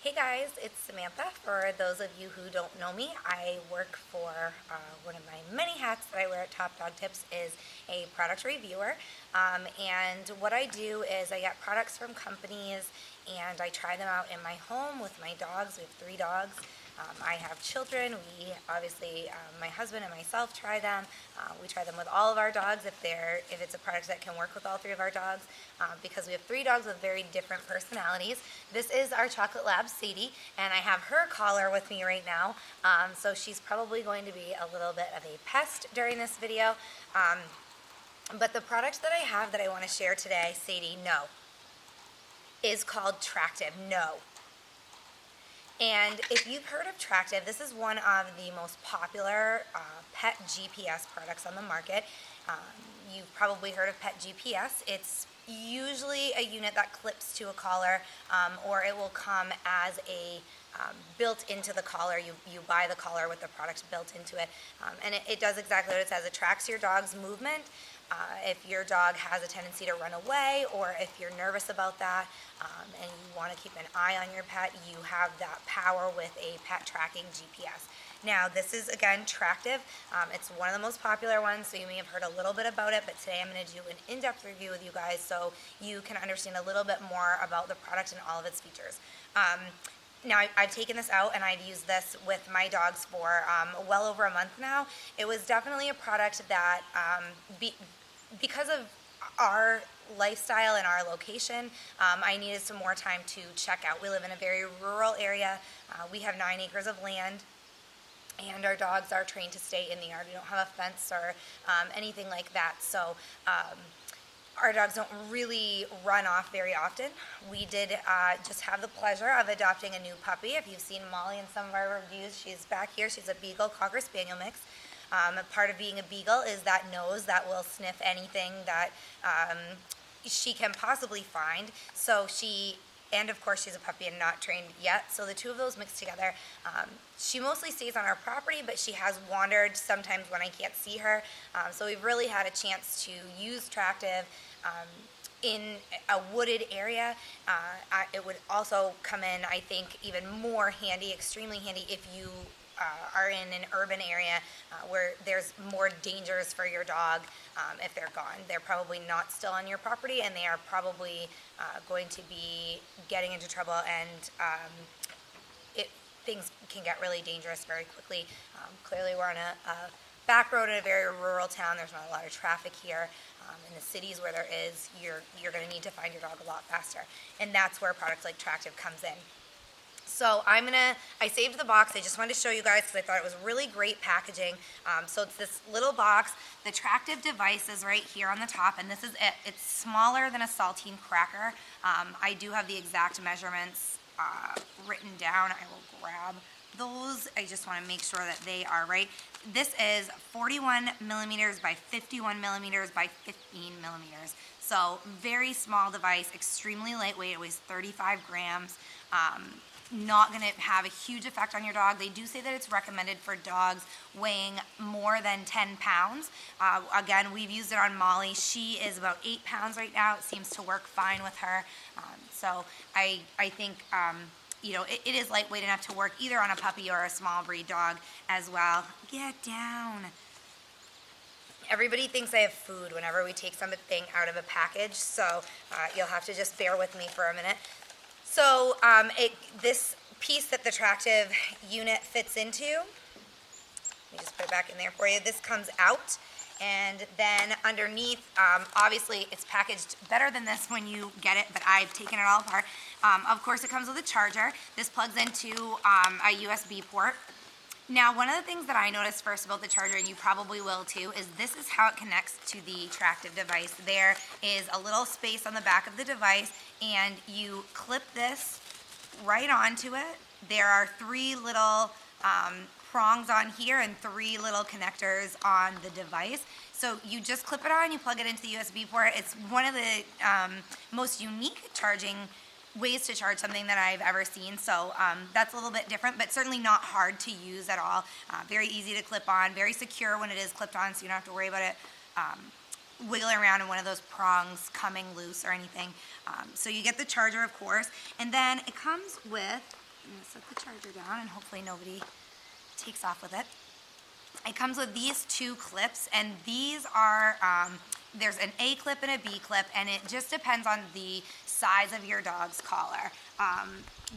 Hey guys, it's Samantha. For those of you who don't know me, I work for one of my many hats that I wear at Top Dog Tips is a product reviewer. And what I do is I get products from companies and I try them out in my home with my dogs. We have 3 dogs. I have children. We obviously, my husband and myself try them. We try them with all of our dogs if it's a product that can work with all 3 of our dogs, because we have 3 dogs with very different personalities. This is our chocolate lab, Sadie, and I have her collar with me right now. So she's probably going to be a little bit of a pest during this video. But the product that I have that I want to share today, Sadie, no, is called Tractive. No. And if you've heard of Tractive, this is one of the most popular pet GPS products on the market. You've probably heard of Pet GPS. It's usually a unit that clips to a collar, or it will come as a built into the collar. You buy the collar with the product built into it. And it does exactly what it says. It tracks your dog's movement. If your dog has a tendency to run away, or if you're nervous about that and you want to keep an eye on your pet, you have that power with a pet tracking GPS. Now, this is, again, Tractive. It's one of the most popular ones, so you may have heard a little bit about it, but today I'm going to do an in-depth review with you guys so you can understand a little bit more about the product and all of its features. Now, I've taken this out and I've used this with my dogs for well over a month now. It was definitely a product that, because of our lifestyle and our location, I needed some more time to check out. We live in a very rural area. We have 9 acres of land, and our dogs are trained to stay in the yard. We don't have a fence or anything like that. So our dogs don't really run off very often. We did just have the pleasure of adopting a new puppy. If you've seen Molly in some of our reviews, she's back here. She's a Beagle Cocker Spaniel mix. Part of being a Beagle is that nose that will sniff anything that she can possibly find. And of course she's a puppy and not trained yet, so the 2 of those mixed together. She mostly stays on our property, but she has wandered sometimes when I can't see her. So we've really had a chance to use Tractive in a wooded area. It would also come in, I think, even more handy, extremely handy, if you are in an urban area where there's more dangers for your dog if they're gone. They're probably not still on your property, and they are probably going to be getting into trouble, and things can get really dangerous very quickly. Clearly, we're on a back road in a very rural town. There's not a lot of traffic here. In the cities where there is, you're going to need to find your dog a lot faster, and that's where products like Tractive comes in. So I saved the box. I just wanted to show you guys because I thought it was really great packaging. So it's this little box. The Tractive device is right here on the top, and this is it. It's smaller than a saltine cracker. I do have the exact measurements written down. I will grab those. I just want to make sure that they are right. This is 41 millimeters by 51 millimeters by 15 millimeters. So very small device, extremely lightweight. It weighs 35 grams. Not going to have a huge effect on your dog. They do say that it's recommended for dogs weighing more than 10 pounds. Again, we've used it on Molly. She is about 8 pounds right now. It seems to work fine with her. So I think it is lightweight enough to work either on a puppy or a small breed dog as well. Get down. Everybody thinks I have food whenever we take something out of a package, so you'll have to just bear with me for a minute. So this piece that the Tractive unit fits into, let me just put it back in there for you. This comes out, and then underneath, obviously it's packaged better than this when you get it, but I've taken it all apart. Of course, it comes with a charger. This plugs into a USB port. Now, one of the things that I noticed first about the charger, and you probably will too, is this is how it connects to the Tractive device. There is a little space on the back of the device, and you clip this right onto it. There are 3 little prongs on here and 3 little connectors on the device. So you just clip it on, you plug it into the USB port. It's one of the most unique charging ways to charge something that I've ever seen. So that's a little bit different, but certainly not hard to use at all. Very easy to clip on, very secure when it is clipped on, so you don't have to worry about it wiggling around in one of those prongs coming loose or anything. So you get the charger, of course, and then it comes with I'm going to set the charger down and hopefully nobody takes off with it. It comes with these two clips, and these are, there's an A clip and a B clip, and it just depends on the size of your dog's collar.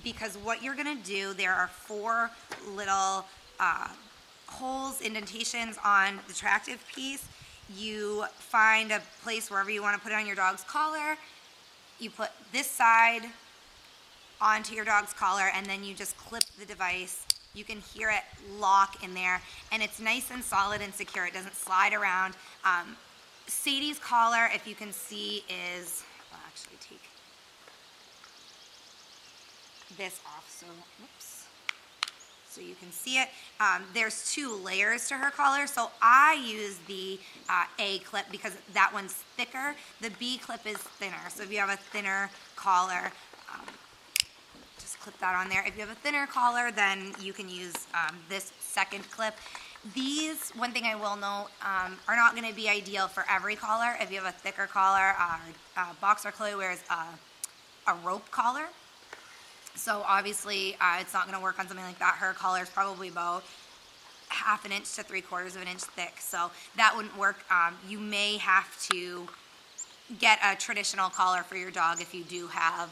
Because what you're gonna do, there are 4 little holes, indentations on the Tractive piece. You find a place wherever you wanna put it on your dog's collar. You put this side onto your dog's collar, and then you just clip the device. You can hear it lock in there, and it's nice and solid and secure. It doesn't slide around. Sadie's collar, if you can see, is, I'll actually take this off, so, whoops, so you can see it. There's 2 layers to her collar, so I use the A clip because that one's thicker. The B clip is thinner, so if you have a thinner collar, clip that on there. If you have a thinner collar, then you can use this second clip. These, one thing I will note, are not going to be ideal for every collar. If you have a thicker collar, Boxer Chloe wears a rope collar. So obviously it's not going to work on something like that. Her collar is probably about 1/2 inch to 3/4 of an inch thick. So that wouldn't work. You may have to get a traditional collar for your dog if you do have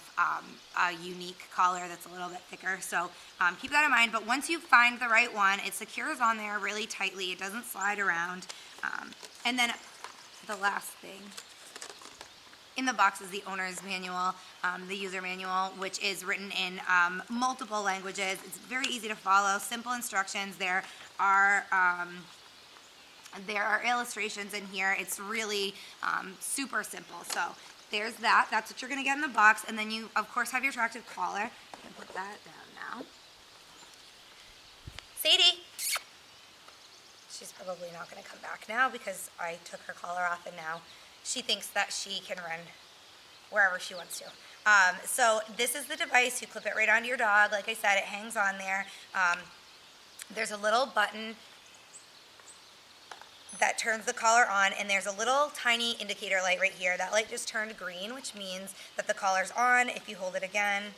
a unique collar that's a little bit thicker. So keep that in mind. But once you find the right one, it secures on there really tightly. It doesn't slide around. And then the last thing in the box is the owner's manual, the user manual, which is written in multiple languages. It's very easy to follow, simple instructions. There are illustrations in here. It's really super simple. So there's that. That's what you're going to get in the box. And then you, of course, have your Tractive collar. You can put that down now. Sadie! She's probably not going to come back now because I took her collar off, and now she thinks that she can run wherever she wants to. So this is the device. You clip it right onto your dog. Like I said, it hangs on there. There's a little button that turns the collar on, and there's a little tiny indicator light right here. That light just turned green, which means that the collar's on. If you hold it again,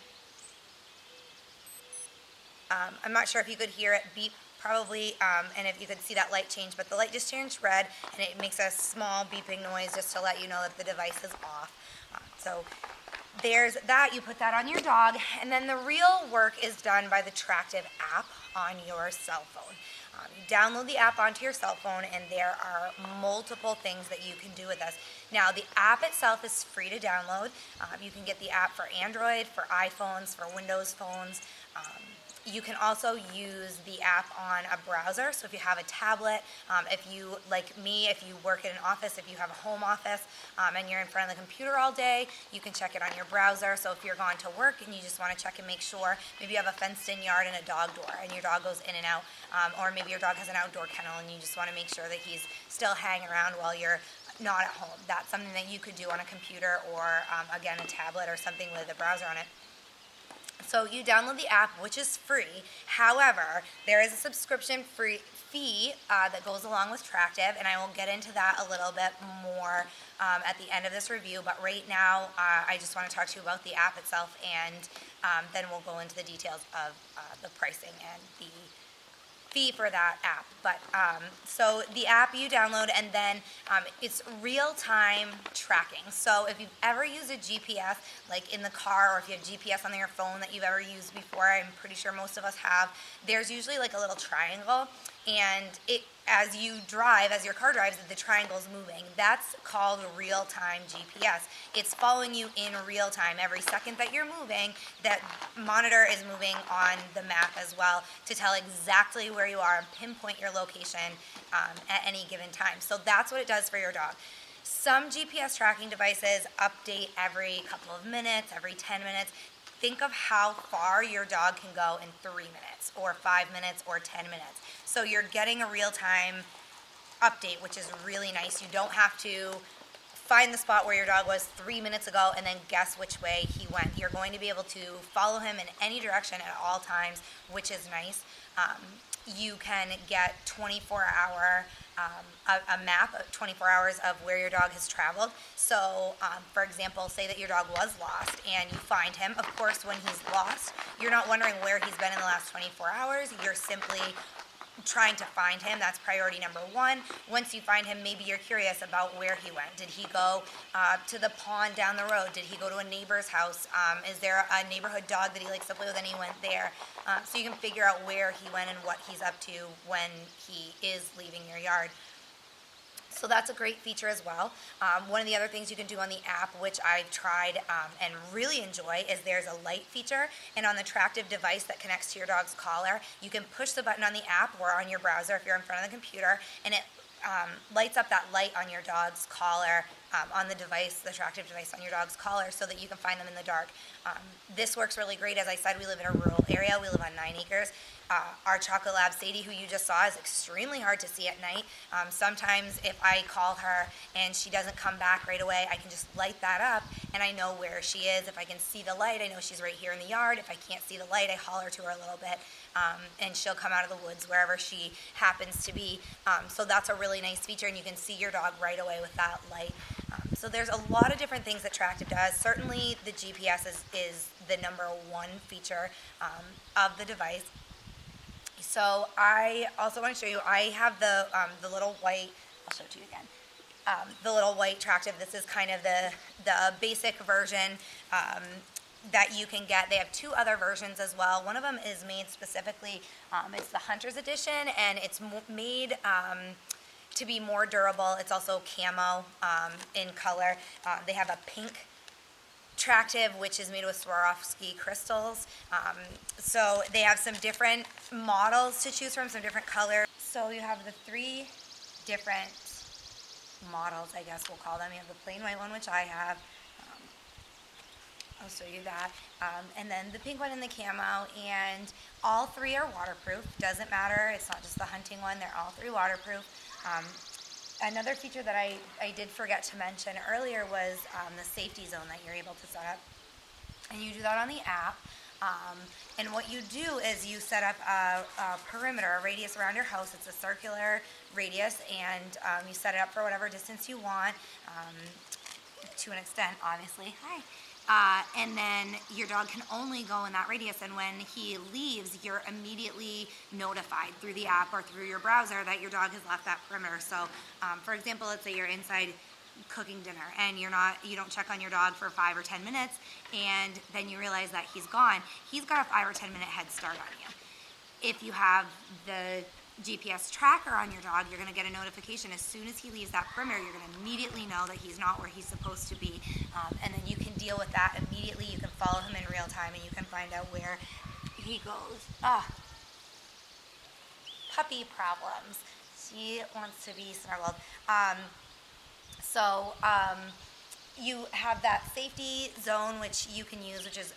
I'm not sure if you could hear it beep, probably, and if you could see that light change, but the light just changed red, and it makes a small beeping noise just to let you know that the device is off. So there's that. You put that on your dog, and then the real work is done by the Tractive app on your cell phone. You download the app onto your cell phone, and there are multiple things that you can do with this. Now, the app itself is free to download. You can get the app for Android, for iPhones, for Windows phones. You can also use the app on a browser. So if you have a tablet, if you, like me, if you work in an office, if you have a home office, and you're in front of the computer all day, you can check it on your browser. So if you're going to work and you just want to check and make sure, maybe you have a fenced-in yard and a dog door, and your dog goes in and out, or maybe your dog has an outdoor kennel and you just want to make sure that he's still hanging around while you're not at home. That's something that you could do on a computer or, again, a tablet or something with a browser on it. So you download the app, which is free. However, there is a subscription fee that goes along with Tractive, and I will get into that a little bit more at the end of this review. But right now, I just want to talk to you about the app itself, and then we'll go into the details of the pricing and the fee for that app. But so the app you download, and then it's real-time tracking. So if you've ever used a GPS, like in the car, or if you have GPS on your phone that you've ever used before, I'm pretty sure most of us have, there's usually like a little triangle, and it, as you drive, as your car drives, the triangle's moving. That's called real-time GPS. It's following you in real time. Every second that you're moving, that monitor is moving on the map as well to tell exactly where you are and pinpoint your location at any given time. So that's what it does for your dog. Some GPS tracking devices update every couple of minutes, every 10 minutes. Think of how far your dog can go in 3 minutes or 5 minutes or 10 minutes. So you're getting a real-time update, which is really nice. You don't have to find the spot where your dog was 3 minutes ago and then guess which way he went. You're going to be able to follow him in any direction at all times, which is nice. you can get 24-hour a map of 24 hours of where your dog has traveled. So, for example, say that your dog was lost and you find him. Of course, when he's lost, you're not wondering where he's been in the last 24 hours. You're simply trying to find him. That's priority number one. Once you find him, maybe you're curious about where he went. Did he go to the pond down the road? Did he go to a neighbor's house? Is there a neighborhood dog that he likes to play with and he went there? So you can figure out where he went and what he's up to when he is leaving your yard. So that's a great feature as well. One of the other things you can do on the app, which I've tried and really enjoy, is there's a light feature. And on the Tractive device that connects to your dog's collar, you can push the button on the app or on your browser if you're in front of the computer, and it lights up that light on your dog's collar, on the device, the Tractive device on your dog's collar, so that you can find them in the dark. This works really great. As I said, we live in a rural area. We live on 9 acres. Our chocolate lab Sadie, who you just saw, is extremely hard to see at night. Sometimes if I call her and she doesn't come back right away, I can just light that up and I know where she is. If I can see the light, I know she's right here in the yard. If I can't see the light, I holler to her a little bit, and she'll come out of the woods wherever she happens to be. So that's a really nice feature, and you can see your dog right away with that light. So there's a lot of different things that Tractive does. Certainly the GPS is the number one feature of the device. So I also want to show you, I have the little white, I'll show it to you again, the little white Tractive. This is kind of the basic version that you can get. They have 2 other versions as well. One of them is made specifically, it's the Hunter's Edition, and it's made to be more durable. It's also camo in color. They have a pink Tractive, which is made with Swarovski crystals. So they have some different models to choose from, some different colors. So you have the 3 different models, I guess we'll call them. You have the plain white one, which I have. I'll show you that. And then the pink one and the camo, and all 3 are waterproof. Doesn't matter, it's not just the hunting one, they're all 3 waterproof. Another feature that I did forget to mention earlier was the safety zone that you're able to set up. And you do that on the app. And what you do is you set up a perimeter, a radius around your house. It's a circular radius, and you set it up for whatever distance you want, to an extent, obviously. Hi. And then your dog can only go in that radius, and when he leaves, you're immediately notified through the app or through your browser that your dog has left that perimeter. So, for example, let's say you're inside cooking dinner and you don't check on your dog for 5 or 10 minutes, and then you realize that he's gone. He's got a 5 or 10 minute head start on you. If you have the GPS tracker on your dog, you're going to get a notification as soon as he leaves that perimeter. You're going to immediately know that he's not where he's supposed to be, and then you can deal with that immediately. You can follow him in real time, and you can find out where he goes. Puppy problems. She wants to be snuggled. You have that safety zone, which you can use, which is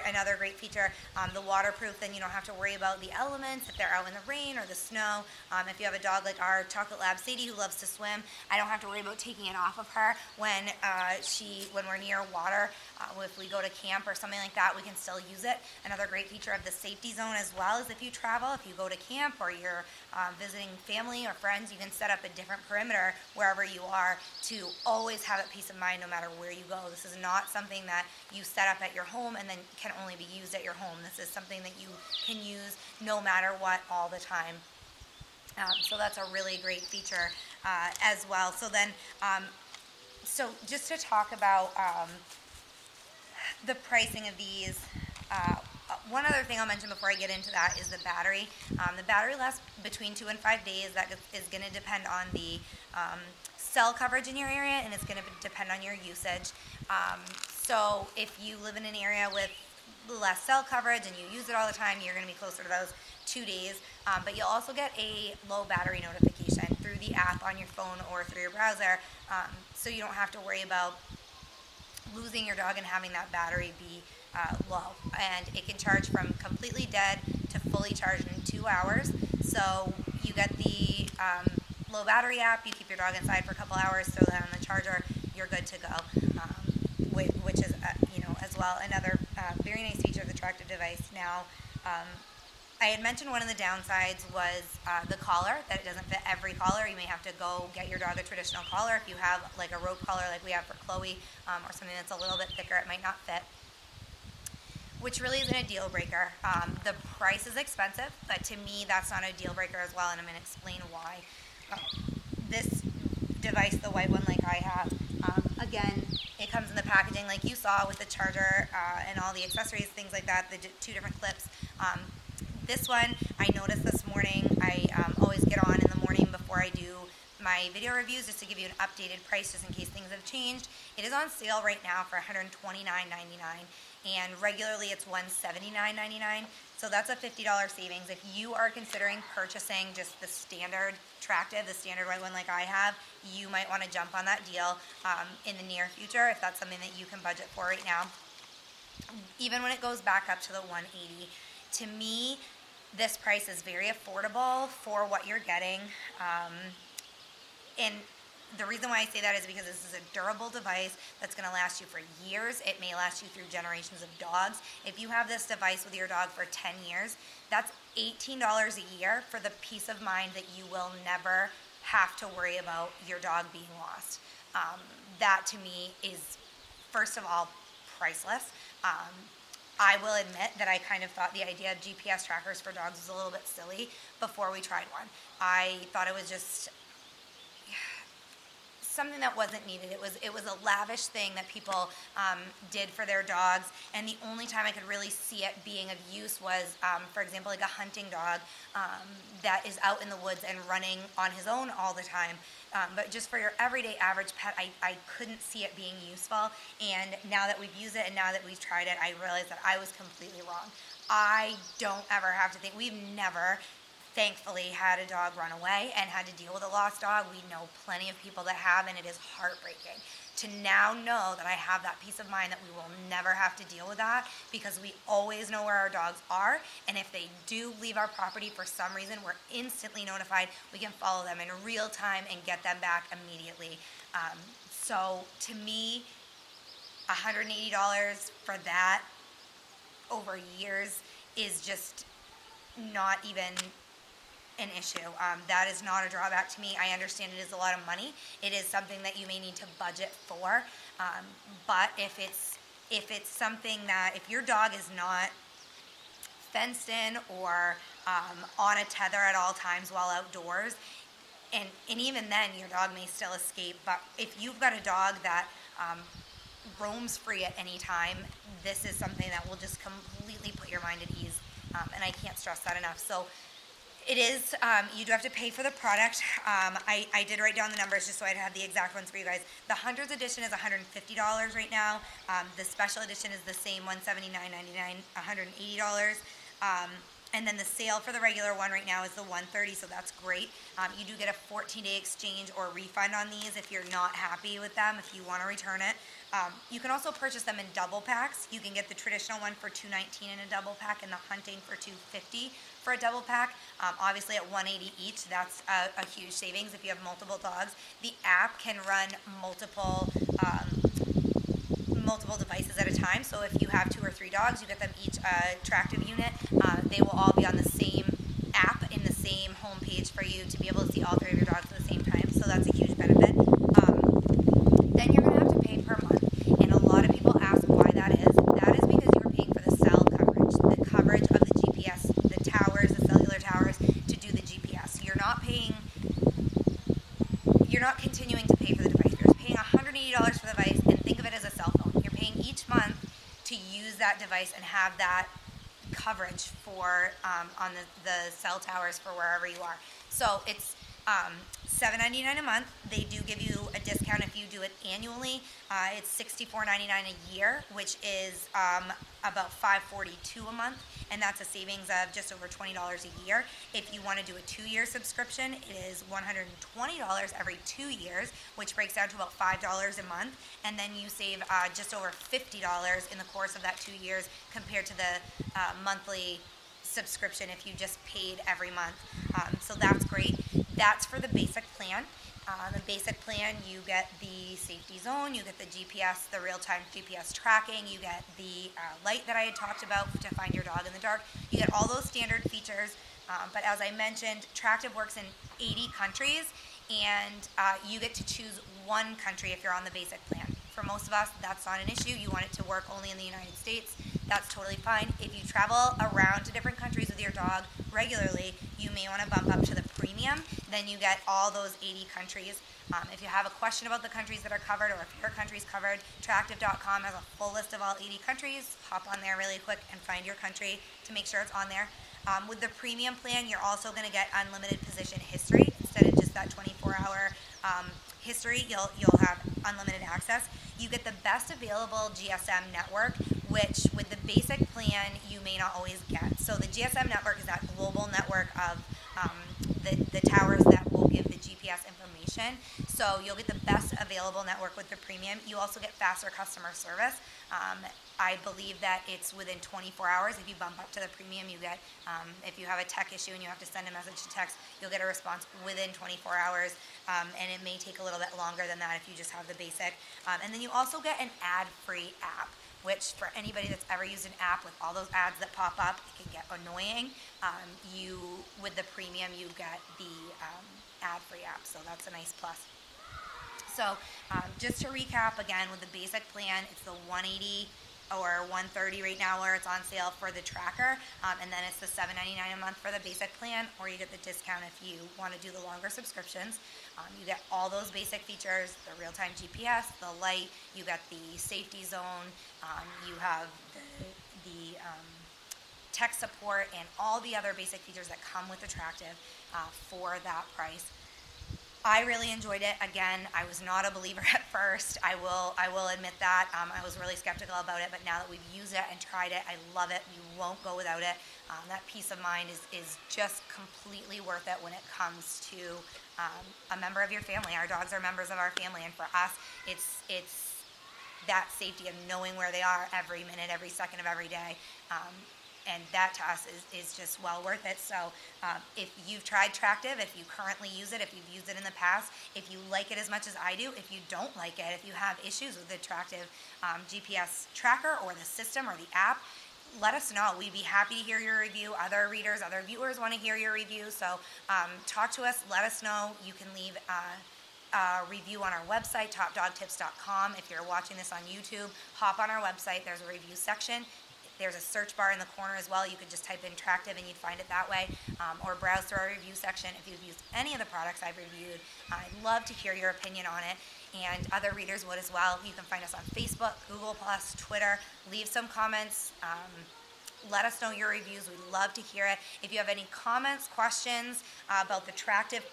another great feature. The waterproof, then you don't have to worry about the elements if they're out in the rain or the snow. If you have a dog like our chocolate lab Sadie, who loves to swim, I don't have to worry about taking it off of her when we're near water. If we go to camp or something like that, we can still use it. Another great feature of the safety zone as well is if you travel, if you go to camp or you're visiting family or friends, you can set up a different perimeter wherever you are to always have it peace of mind no matter where you go. This is not something that you set up at your home and then can only be used at your home. This is something that you can use no matter what all the time. So that's a really great feature as well. So then, so just to talk about the pricing of these, one other thing I'll mention before I get into that is the battery. The battery lasts between 2 and 5 days. That is going to depend on the cell coverage in your area, and it's going to depend on your usage. So if you live in an area with less cell coverage and you use it all the time, you're going to be closer to those 2 days. But you'll also get a low battery notification through the app on your phone or through your browser, so you don't have to worry about losing your dog and having that battery be low. And it can charge from completely dead to fully charged in 2 hours. So you get the low battery app, you keep your dog inside for a couple hours, throw that on the charger, you're good to go, which is, as well, another very nice feature of the Tractive device. Now, I had mentioned one of the downsides was the collar, that it doesn't fit every collar. You may have to go get your dog a traditional collar. If you have like a rope collar like we have for Chloe, or something that's a little bit thicker, it might not fit, which really isn't a deal breaker. The price is expensive, but to me that's not a deal breaker as well, and I'm going to explain why. This device, the white one like I have, again, it comes in the packaging like you saw with the charger and all the accessories, things like that, the two different clips. This one, I noticed this morning, I always get on in the morning before I do my video reviews just to give you an updated price just in case things have changed. It is on sale right now for $129.99, and regularly it's $179.99, so that's a $50 savings. If you are considering purchasing just the standard Tractive, the standard white one like I have, you might want to jump on that deal in the near future if that's something that you can budget for right now. Even when it goes back up to the $180, to me, this price is very affordable for what you're getting. And the reason why I say that is because this is a durable device that's going to last you for years. It may last you through generations of dogs. If you have this device with your dog for 10 years, that's $18 a year for the peace of mind that you will never have to worry about your dog being lost. That to me is, first of all, priceless. I will admit that I kind of thought the idea of GPS trackers for dogs was a little bit silly before we tried one. I thought it was just something that wasn't needed. It was a lavish thing that people did for their dogs, and the only time I could really see it being of use was, for example, like a hunting dog that is out in the woods and running on his own all the time. But just for your everyday average pet, I couldn't see it being useful. And now that we've used it and now that we've tried it, I realized that I was completely wrong. I don't ever have to think. We've never, thankfully, had a dog run away and had to deal with a lost dog. We know plenty of people that have, and it is heartbreaking. To now know that I have that peace of mind that we will never have to deal with that, because we always know where our dogs are, and if they do leave our property for some reason, we're instantly notified. We can follow them in real time and get them back immediately. So to me, $180 for that over years is just not even an issue. That is not a drawback to me. I understand it is a lot of money. It is something that you may need to budget for. But if it's something that, if your dog is not fenced in or on a tether at all times while outdoors, and even then your dog may still escape, but if you've got a dog that roams free at any time, this is something that will just completely put your mind at ease. And I can't stress that enough. So it is, you do have to pay for the product. I did write down the numbers just so I'd have the exact ones for you guys. The Hunters edition is $150 right now. The special edition is the same, $179.99, $180. And then the sale for the regular one right now is the $130, so that's great. You do get a 14-day exchange or refund on these if you're not happy with them, if you want to return it. You can also purchase them in double packs. You can get the traditional one for $219 in a double pack and the hunting for $250 for a double pack. Obviously at $180 each, that's a huge savings if you have multiple dogs. The app can run multiple devices at a time, so if you have 2 or 3 dogs, you get them each a Tractive unit. They will all be on the same app in the same home page for you to be able to see all 3 of your dogs at the same time, so that's a huge benefit. Then you're going to have to pay per month, and a lot of people ask why that is. That is because you're paying for the cell coverage, the coverage of the GPS, the towers, the cellular towers to do the GPS. You're not continuing to pay for the device. You're paying $180 for the device, and think of it as a cell phone. You're paying each month to use that device and have that coverage for on the cell towers for wherever you are. So it's $7.99 a month. They do give you a discount if you do it annually. It's $64.99 a year, which is about $542 a month, and that's a savings of just over $20 a year. If you want to do a 2-year subscription, it is $120 every 2 years, which breaks down to about $5 a month, and then you save just over $50 in the course of that 2 years compared to the monthly subscription if you just paid every month. So that's great. That's for the basic plan. The basic plan, you get the safety zone, you get the GPS, the real-time GPS tracking, you get the light that I had talked about to find your dog in the dark. You get all those standard features, but as I mentioned, Tractive works in 80 countries, and you get to choose one country if you're on the basic plan. For most of us, that's not an issue. You want it to work only in the United States. That's totally fine. If you travel around to different countries with your dog regularly, you may want to bump up to the premium. Then you get all those 80 countries. If you have a question about the countries that are covered, or if your country's covered, Tractive.com has a full list of all 80 countries. Hop on there really quick and find your country to make sure it's on there. With the premium plan, you're also going to get unlimited position history instead of just that 24-hour history. You'll have unlimited access. You get the best available GSM network, which with the basic plan you may not always get. So the GSM network is that global network of the towers that will give the GPS information. So you'll get the best available network with the premium. You also get faster customer service. I believe that it's within 24 hours. If you bump up to the premium, you get, if you have a tech issue and you have to send a message to text, you'll get a response within 24 hours, and it may take a little bit longer than that if you just have the basic. And then you also get an ad-free app, which for anybody that's ever used an app with all those ads that pop up, it can get annoying. With the premium, you get the ad-free app, so that's a nice plus. So just to recap again, with the basic plan, it's the $180 or $130 right now where it's on sale for the tracker, and then it's the $7.99 a month for the basic plan, or you get the discount if you want to do the longer subscriptions. You get all those basic features, the real-time GPS, the light, you get the safety zone, you have the tech support, and all the other basic features that come with the Tractive for that price. I really enjoyed it. Again, I was not a believer at first. I will admit that. I was really skeptical about it, but now that we've used it and tried it, I love it. You won't go without it. That peace of mind is just completely worth it when it comes to a member of your family. Our dogs are members of our family, and for us, it's that safety of knowing where they are every minute, every second of every day. And that to us is just well worth it. So if you've tried Tractive, if you currently use it, if you've used it in the past, if you like it as much as I do, if you don't like it, if you have issues with the Tractive GPS tracker or the system or the app, let us know. We'd be happy to hear your review. Other readers, other viewers want to hear your review. So talk to us. Let us know. You can leave a review on our website, topdogtips.com. If you're watching this on YouTube, hop on our website. There's a review section. There's a search bar in the corner as well. You could just type in Tractive and you'd find it that way, or browse through our review section. If you've used any of the products I've reviewed, I'd love to hear your opinion on it, and other readers would as well. You can find us on Facebook, Google+, Twitter. Leave some comments. Let us know your reviews. We'd love to hear it. If you have any comments, questions about the Tractive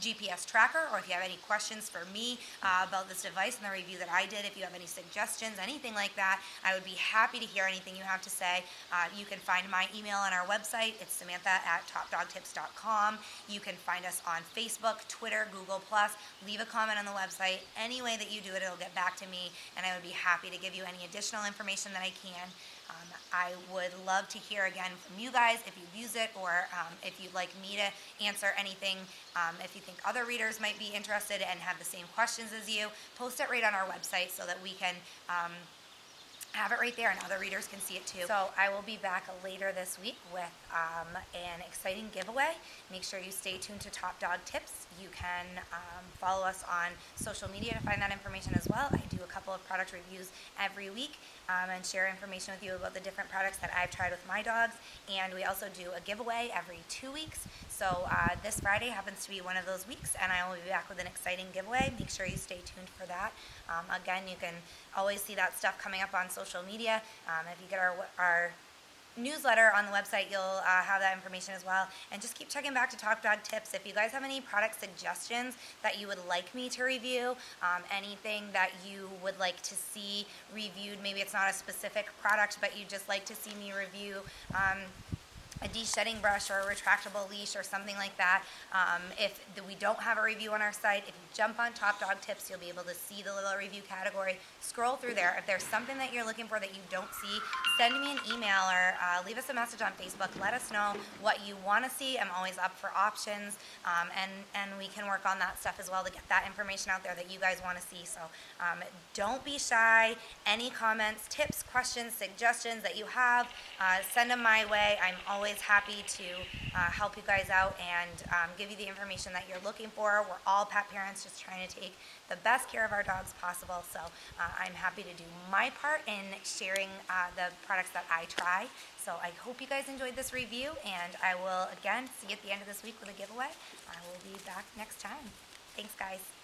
GPS tracker, or if you have any questions for me about this device and the review that I did, if you have any suggestions, anything like that, I would be happy to hear anything you have to say. You can find my email on our website. It's samantha@topdogtips.com. You can find us on Facebook, Twitter, Google+. Leave a comment on the website. Any way that you do it, it'll get back to me, and I would be happy to give you any additional information that I can. I would love to hear again from you guys if you've used it, or if you'd like me to answer anything. If you think other readers might be interested and have the same questions as you, post it right on our website so that we can have it right there and other readers can see it too. So I will be back later this week with an exciting giveaway. Make sure you stay tuned to Top Dog Tips. You can follow us on social media to find that information as well. I do a couple of product reviews every week and share information with you about the different products that I've tried with my dogs. And we also do a giveaway every 2 weeks. So this Friday happens to be one of those weeks, and I will be back with an exciting giveaway. Make sure you stay tuned for that. Again, you can always see that stuff coming up on social media. If you get our newsletter on the website, you'll have that information as well. And just keep checking back to Top Dog Tips. If you guys have any product suggestions that you would like me to review, anything that you would like to see reviewed, maybe it's not a specific product, but you'd just like to see me review a de-shedding brush or a retractable leash or something like that. If we don't have a review on our site, if you jump on Top Dog Tips, you'll be able to see the little review category. Scroll through there. If there's something that you're looking for that you don't see, send me an email or leave us a message on Facebook. Let us know what you want to see. I'm always up for options, and we can work on that stuff as well to get that information out there that you guys want to see. So don't be shy. Any comments, tips, questions, suggestions that you have, send them my way. I'm always happy to help you guys out and give you the information that you're looking for. We're all pet parents just trying to take the best care of our dogs possible. So I'm happy to do my part in sharing the products that I try. So I hope you guys enjoyed this review, and I will again see you at the end of this week with a giveaway. I will be back next time. Thanks, guys.